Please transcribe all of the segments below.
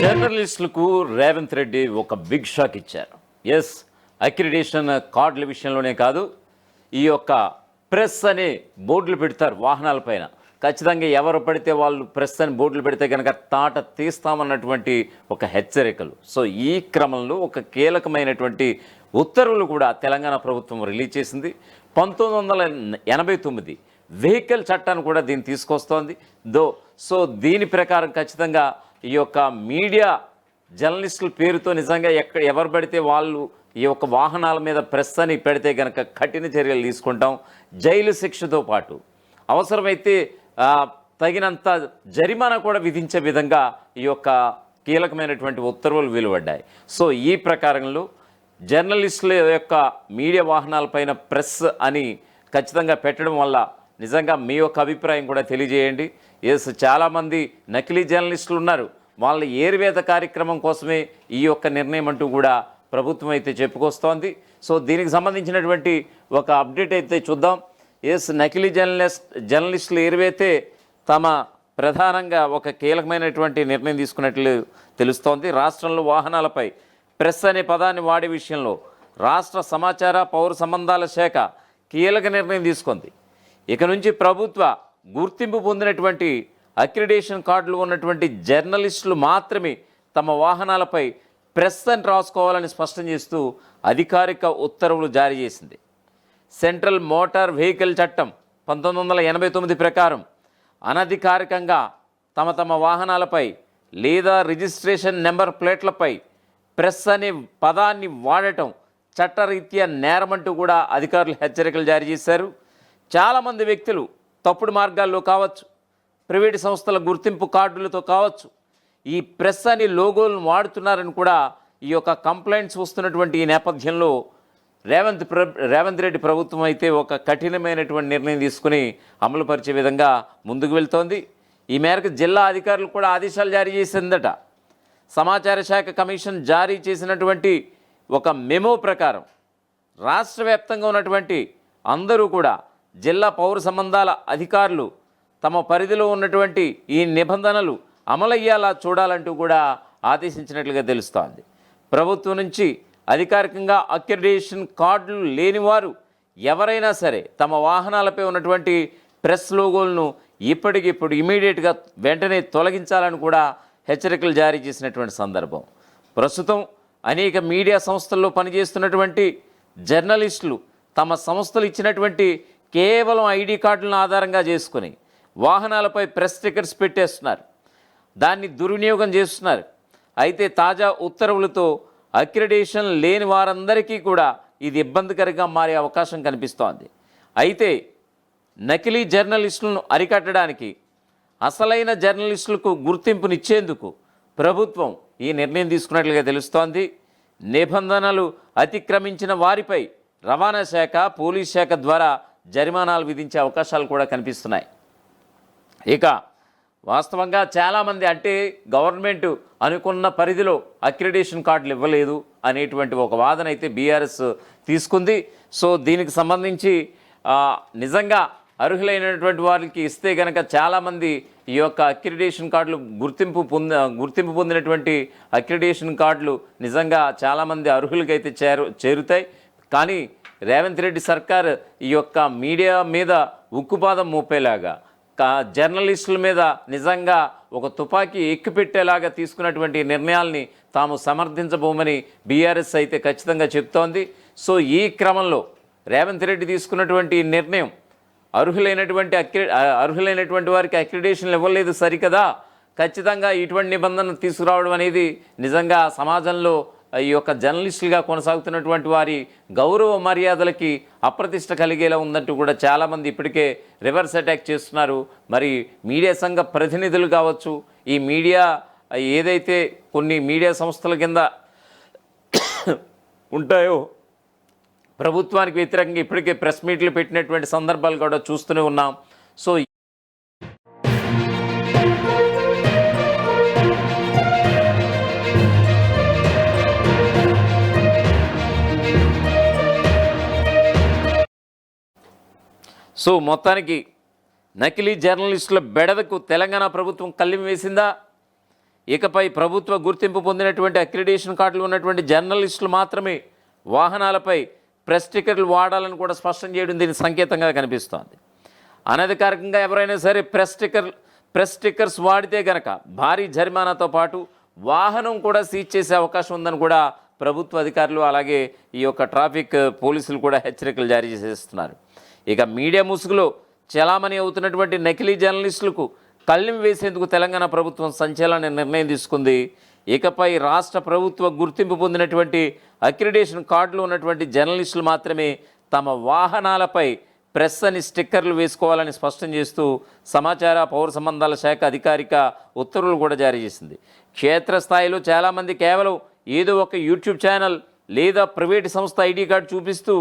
జర్నలిస్టులకు రేవంత్ రెడ్డి ఒక big shock ఇచ్చారు. ఎస్, అక్రిడేషన్ కార్డుల విషయంలోనే కాదు, ఈ యొక్క ప్రెస్ అనే బోర్డులు పెడతారు వాహనాలపైన. ఖచ్చితంగా ఎవరు పడితే వాళ్ళు ప్రెస్ అని బోర్డులు పెడితే కనుక తాట తీస్తామన్నటువంటి ఒక హెచ్చరికలు. సో ఈ క్రమంలో ఒక కీలకమైనటువంటి ఉత్తర్వులు కూడా తెలంగాణ ప్రభుత్వం రిలీజ్ చేసింది. 1989 వెహికల్ చట్టాన్ని కూడా దీన్ని తీసుకొస్తోంది. సో దీని ప్రకారం ఖచ్చితంగా ఈ యొక్క మీడియా జర్నలిస్టుల పేరుతో నిజంగా ఎవరు పడితే వాళ్ళు ఈ యొక్క వాహనాల మీద ప్రెస్ అని పెడితే కనుక కఠిన చర్యలు తీసుకుంటాం. జైలు శిక్షతో పాటు అవసరమైతే తగినంత జరిమానా కూడా విధించే విధంగా ఈ యొక్క కీలకమైనటువంటి ఉత్తర్వులు వెలువడ్డాయి. సో ఈ ప్రకారంలో జర్నలిస్టుల యొక్క మీడియా వాహనాలపైన ప్రెస్ అని ఖచ్చితంగా పెట్టడం వల్ల నిజంగా మీ యొక్క అభిప్రాయం కూడా తెలియజేయండి. ఎస్, చాలామంది నకిలీ జర్నలిస్టులు ఉన్నారు. వాళ్ళ ఏరివేత కార్యక్రమం కోసమే ఈ యొక్క నిర్ణయం అంటూ కూడా ప్రభుత్వం అయితే చెప్పుకొస్తోంది. సో దీనికి సంబంధించినటువంటి ఒక అప్డేట్ అయితే చూద్దాం. ఎస్, నకిలీ జర్నలిస్టులు ఏరివేతే తమ ప్రధానంగా ఒక కీలకమైనటువంటి నిర్ణయం తీసుకున్నట్లు తెలుస్తోంది. రాష్ట్రంలో వాహనాలపై ప్రెస్ అనే పదాన్ని వాడే విషయంలో రాష్ట్ర సమాచార పౌర సంబంధాల శాఖ కీలక నిర్ణయం తీసుకుంది. ఇక నుంచి ప్రభుత్వ గుర్తింపు పొందినటువంటి అక్రిడేషన్ కార్డులు ఉన్నటువంటి జర్నలిస్టులు మాత్రమే తమ వాహనాలపై ప్రెస్ అని రాసుకోవాలని స్పష్టం చేస్తూ అధికారిక ఉత్తర్వులు జారీ చేసింది. సెంట్రల్ మోటార్ వెహికల్ చట్టం 1989 ప్రకారం అనధికారికంగా తమ వాహనాలపై లేదా రిజిస్ట్రేషన్ నెంబర్ ప్లేట్లపై ప్రెస్ అనే పదాన్ని వాడటం చట్టరీత్యా నేరమంటూ కూడా అధికారులు హెచ్చరికలు జారీ చేశారు. చాలామంది వ్యక్తులు తప్పుడు మార్గాల్లో కావచ్చు, ప్రైవేటు సంస్థల గుర్తింపు కార్డులతో కావచ్చు, ఈ ప్రెస్ అని లోగోలను వాడుతున్నారని కూడా ఈ యొక్క కంప్లైంట్స్ వస్తున్నటువంటి ఈ నేపథ్యంలో రేవంత్ రెడ్డి ప్రభుత్వం అయితే ఒక కఠినమైనటువంటి నిర్ణయం తీసుకుని అమలుపరిచే విధంగా ముందుకు వెళ్తోంది. ఈ మేరకు జిల్లా అధికారులు కూడా ఆదేశాలు జారీ చేసిందట. సమాచార శాఖ కమిషన్ జారీ చేసినటువంటి ఒక మెమో ప్రకారం రాష్ట్ర వ్యాప్తంగా ఉన్నటువంటి అందరూ కూడా జిల్లా పౌర సంబంధాల అధికారులు తమ పరిధిలో ఉన్నటువంటి ఈ నిబంధనలు అమలయ్యేలా చూడాలంటూ కూడా ఆదేశించినట్లుగా తెలుస్తోంది. ప్రభుత్వం నుంచి అధికారికంగా అక్రిడేషన్ కార్డులు లేనివారు ఎవరైనా సరే తమ వాహనాలపై ఉన్నటువంటి ప్రెస్ లోగోలను ఇప్పటికిప్పుడు ఇమీడియట్గా వెంటనే తొలగించాలని కూడా హెచ్చరికలు జారీ చేసినటువంటి సందర్భం. ప్రస్తుతం అనేక మీడియా సంస్థల్లో పనిచేస్తున్నటువంటి జర్నలిస్టులు తమ సంస్థలు ఇచ్చినటువంటి కేవలం ఐడి కార్డులను ఆధారంగా చేసుకుని వాహనాలపై ప్రెస్ స్టిక్కర్స్ పెట్టేస్తున్నారు. దాన్ని దుర్వినియోగం చేస్తున్నారు. అయితే తాజా ఉత్తర్వులతో అక్రిడేషన్ లేని వారందరికీ కూడా ఇది ఇబ్బందికరంగా మారే అవకాశం కనిపిస్తోంది. అయితే నకిలీ జర్నలిస్టులను అరికట్టడానికి, అసలైన జర్నలిస్టులకు గుర్తింపునిచ్చేందుకు ప్రభుత్వం ఈ నిర్ణయం తీసుకున్నట్లుగా తెలుస్తోంది. నిబంధనలు అతిక్రమించిన వారిపై రవాణా శాఖ, పోలీస్ శాఖ ద్వారా జరిమానాలు విధించే అవకాశాలు కూడా కనిపిస్తున్నాయి. ఇక వాస్తవంగా చాలామంది అంటే గవర్నమెంట్ అనుకున్న పరిధిలో అక్రిడేషన్ కార్డులు ఇవ్వలేదు అనేటువంటి ఒక వాదన అయితే బీఆర్ఎస్ తీసుకుంది. సో దీనికి సంబంధించి నిజంగా అర్హులైనటువంటి వారికి ఇస్తే కనుక చాలామంది ఈ యొక్క అక్రిడేషన్ కార్డులు గుర్తింపు పొందినటువంటి అక్రిడేషన్ కార్డులు నిజంగా చాలామంది అర్హులకైతే చేరుతాయి. కానీ రేవంత్ రెడ్డి సర్కార్ ఈ యొక్క మీడియా మీద ఉక్కుపాదం మోపేలాగా, జర్నలిస్టుల మీద నిజంగా ఒక తుపాకీ ఎక్కుపెట్టేలాగా తీసుకున్నటువంటి నిర్ణయాల్ని తాము సమర్థించబోమని బీఆర్ఎస్ అయితే ఖచ్చితంగా చెప్తోంది. సో ఈ క్రమంలో రేవంత్ రెడ్డి తీసుకున్నటువంటి నిర్ణయం అర్హులైనటువంటి వారికి అక్రిడేషన్లు ఇవ్వలేదు సరికదా, ఖచ్చితంగా ఇటువంటి నిబంధనలు తీసుకురావడం అనేది నిజంగా సమాజంలో ఈ యొక్క జర్నలిస్టులుగా కొనసాగుతున్నటువంటి వారి గౌరవ మర్యాదలకి అప్రతిష్ట కలిగేలా ఉందంటూ కూడా చాలామంది ఇప్పటికే రివర్స్ అటాక్ చేస్తున్నారు. మరి మీడియా సంఘ ప్రతినిధులు కావచ్చు, ఈ మీడియా ఏదైతే కొన్ని మీడియా సంస్థల కింద ఉంటాయో ప్రభుత్వానికి వ్యతిరేకంగా ఇప్పటికే ప్రెస్ మీట్లు పెట్టినటువంటి సందర్భాలు కూడా చూస్తూనే ఉన్నాం. సో మొత్తానికి నకిలీ జర్నలిస్టుల బెడదకు తెలంగాణ ప్రభుత్వం కళ్ళెం వేసిందా? ఇకపై ప్రభుత్వ గుర్తింపు పొందినటువంటి అక్రిడేషన్ కార్డులు ఉన్నటువంటి జర్నలిస్టులు మాత్రమే వాహనాలపై ప్రెస్ స్టిక్కర్లు వాడాలని కూడా స్పష్టం చేయడం దీని సంకేతంగా కనిపిస్తోంది. అనధికారికంగా ఎవరైనా సరే ప్రెస్ స్టిక్కర్స్ వాడితే గనక భారీ జరిమానాతో పాటు వాహనం కూడా సీజ్ చేసే అవకాశం ఉందని కూడా ప్రభుత్వ అధికారులు అలాగే ఈ యొక్క ట్రాఫిక్ పోలీసులు కూడా హెచ్చరికలు జారీ చేసేస్తున్నారు. ఇక మీడియా ముసుగులో చలామణి అవుతున్నటువంటి నకిలీ జర్నలిస్టులకు కళ్ళెం వేసేందుకు తెలంగాణ ప్రభుత్వం సంచలన నిర్ణయం తీసుకుంది. ఇకపై రాష్ట్ర ప్రభుత్వ గుర్తింపు పొందినటువంటి అక్రిడేషన్ కార్డులు ఉన్నటువంటి జర్నలిస్టులు మాత్రమే తమ వాహనాలపై ప్రెస్ అని స్టిక్కర్లు వేసుకోవాలని స్పష్టం చేస్తూ సమాచార పౌర సంబంధాల శాఖ అధికారిక ఉత్తర్వులు కూడా జారీ చేసింది. క్షేత్రస్థాయిలో చాలామంది కేవలం ఏదో ఒక యూట్యూబ్ ఛానల్ లేదా ప్రైవేటు సంస్థ ఐడి కార్డు చూపిస్తూ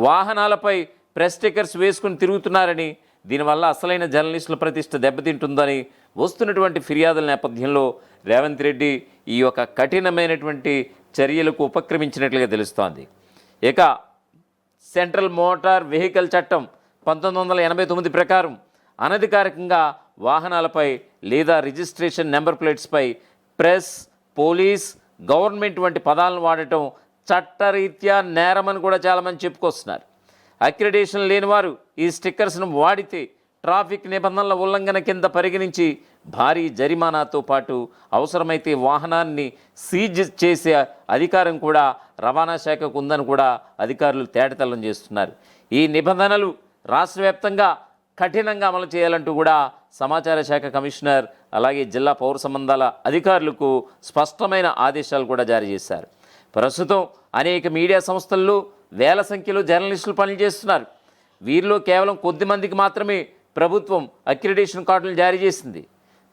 వాహనాలపై ప్రెస్ స్టిక్కర్స్ వేసుకుని తిరుగుతున్నారని, దీనివల్ల అసలైన జర్నలిస్టుల ప్రతిష్ట దెబ్బతింటుందని వస్తున్నటువంటి ఫిర్యాదుల నేపథ్యంలో రేవంత్ రెడ్డి ఈ యొక్క కఠినమైనటువంటి చర్యలకు ఉపక్రమించినట్లుగా తెలుస్తోంది. ఇక సెంట్రల్ మోటార్ వెహికల్ చట్టం 1989 ప్రకారం అనధికారికంగా వాహనాలపై లేదా రిజిస్ట్రేషన్ నెంబర్ ప్లేట్స్పై ప్రెస్, పోలీస్, గవర్నమెంట్ వంటి పదాలను వాడటం చట్టరీత్యా నేరమని కూడా చాలామంది చెప్పుకొస్తున్నారు. అక్రిడేషన్ లేని వారు ఈ స్టిక్కర్స్ను వాడితే ట్రాఫిక్ నిబంధనల ఉల్లంఘన కింద పరిగణించి భారీ జరిమానాతో పాటు అవసరమైతే వాహనాన్ని సీజ్ చేసే అధికారం కూడా రవాణా శాఖకు ఉందని కూడా అధికారులు తేటతెల్లం చేస్తున్నారు. ఈ నిబంధనలు రాష్ట్ర వ్యాప్తంగా కఠినంగా అమలు చేయాలంటూ కూడా సమాచార శాఖ కమిషనర్ అలాగే జిల్లా పౌర సంబంధాల అధికారులకు స్పష్టమైన ఆదేశాలు కూడా జారీ చేశారు. ప్రస్తుతం అనేక మీడియా సంస్థల్లో వేల సంఖ్యలో జర్నలిస్టులు పనిచేస్తున్నారు. వీరిలో కేవలం కొద్ది మందికి మాత్రమే ప్రభుత్వం అక్రిడేషన్ కార్డులు జారీ చేసింది.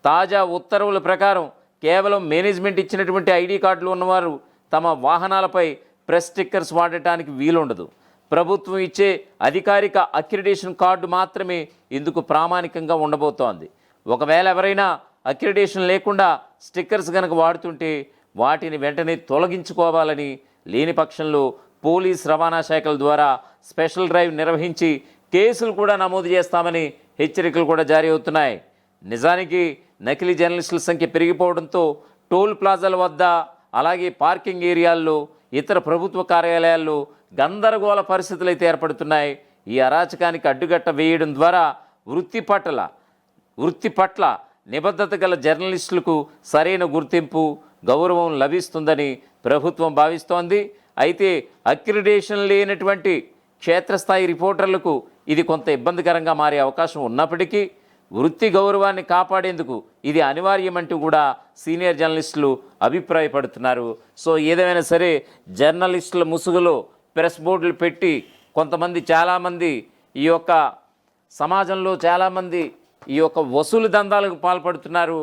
తాజా ఉత్తర్వుల ప్రకారం కేవలం మేనేజ్మెంట్ ఇచ్చినటువంటి ఐడి కార్డులు ఉన్నవారు తమ వాహనాలపై ప్రెస్ స్టిక్కర్స్ వాడటానికి వీలుండదు. ప్రభుత్వం ఇచ్చే అధికారిక అక్రిడేషన్ కార్డు మాత్రమే ఇందుకు ప్రామాణికంగా ఉండబోతోంది. ఒకవేళ ఎవరైనా అక్రిడేషన్ లేకుండా స్టిక్కర్స్ కనుక వాడుతుంటే వాటిని వెంటనే తొలగించుకోవాలని, లేని పక్షంలో పోలీస్, రవాణా శాఖల ద్వారా స్పెషల్ డ్రైవ్ నిర్వహించి కేసులు కూడా నమోదు చేస్తామని హెచ్చరికలు కూడా జారీ అవుతున్నాయి. నిజానికి నకిలీ జర్నలిస్టుల సంఖ్య పెరిగిపోవడంతో టోల్ ప్లాజాల వద్ద అలాగే పార్కింగ్ ఏరియాల్లో, ఇతర ప్రభుత్వ కార్యాలయాల్లో గందరగోళ పరిస్థితులు అయితే ఏర్పడుతున్నాయి. ఈ అరాచకానికి అడ్డుగట్ట వేయడం ద్వారా వృత్తి పట్ల నిబద్ధత గల జర్నలిస్టులకు సరైన గుర్తింపు, గౌరవం లభిస్తుందని ప్రభుత్వం భావిస్తోంది. అయితే అక్రిడేషన్ లేనటువంటి క్షేత్రస్థాయి రిపోర్టర్లకు ఇది కొంత ఇబ్బందికరంగా మారే అవకాశం ఉన్నప్పటికీ వృత్తి గౌరవాన్ని కాపాడేందుకు ఇది అనివార్యమంటూ కూడా సీనియర్ జర్నలిస్టులు అభిప్రాయపడుతున్నారు. సో ఏదేమైనా సరే జర్నలిస్టుల ముసుగులో ప్రెస్ బోర్డులు పెట్టి చాలామంది ఈ యొక్క సమాజంలో చాలామంది ఈ యొక్క వసూలు దందాలకు పాల్పడుతున్నారు.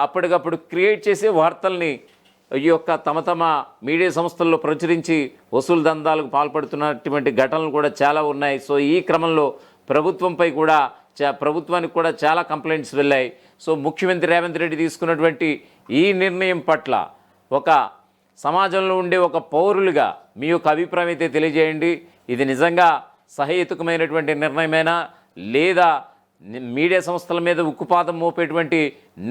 అప్పటికప్పుడు క్రియేట్ చేసే వార్తల్ని ఈ యొక్క తమ మీడియా సంస్థల్లో ప్రచురించి వసూలు దందాలకు పాల్పడుతున్నటువంటి ఘటనలు కూడా చాలా ఉన్నాయి. సో ఈ క్రమంలో ప్రభుత్వానికి కూడా చాలా కంప్లైంట్స్ వెళ్ళాయి. సో ముఖ్యమంత్రి రేవంత్ రెడ్డి తీసుకున్నటువంటి ఈ నిర్ణయం పట్ల సమాజంలో ఉండే ఒక పౌరులుగా మీ యొక్క అభిప్రాయం అయితే తెలియజేయండి. ఇది నిజంగా సహేతుకమైనటువంటి నిర్ణయమేనా, లేదా మీడియా సంస్థల మీద ఉక్కుపాదం మోపేటువంటి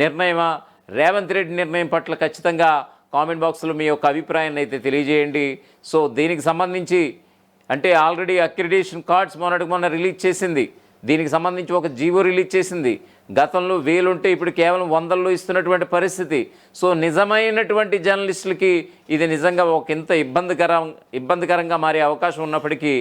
నిర్ణయమా? రేవంత్ రెడ్డి నిర్ణయం పట్ల ఖచ్చితంగా కామెంట్ బాక్స్లో మీ యొక్క అభిప్రాయాన్ని అయితే తెలియజేయండి. సో దీనికి సంబంధించి ఆల్రెడీ అక్రిడేషన్ కార్డ్స్ మొన్న రిలీజ్ చేసింది. దీనికి సంబంధించి ఒక జీవో రిలీజ్ చేసింది. గతంలో 1000 ఉంటే ఇప్పుడు కేవలం 100లో ఇస్తున్నటువంటి పరిస్థితి. సో నిజమైనటువంటి జర్నలిస్టులకి ఇది నిజంగా ఒక ఇంత ఇబ్బందికరంగా మారే అవకాశం ఉన్నప్పటికీ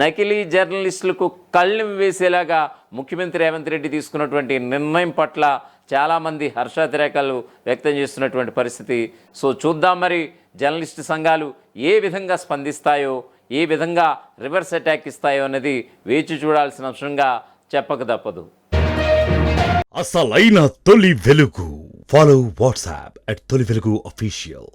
నకిలీ జర్నలిస్టులకు కళ్ళెం వేసేలాగా ముఖ్యమంత్రి రేవంత్ రెడ్డి తీసుకున్నటువంటి నిర్ణయం పట్ల చాలామంది హర్షాతిరేకాలు వ్యక్తం చేస్తున్నటువంటి పరిస్థితి. సో చూద్దాం మరి జర్నలిస్టు సంఘాలు ఏ విధంగా స్పందిస్తాయో, ఏ విధంగా రివర్స్ అటాక్ ఇస్తాయో అనేది వేచి చూడాల్సిన అంశంగా చెప్పక తప్పదు. అసలైన తొలి వెలుగు. ఫాలో వాట్సాప్ @తొలి వెలుగు official.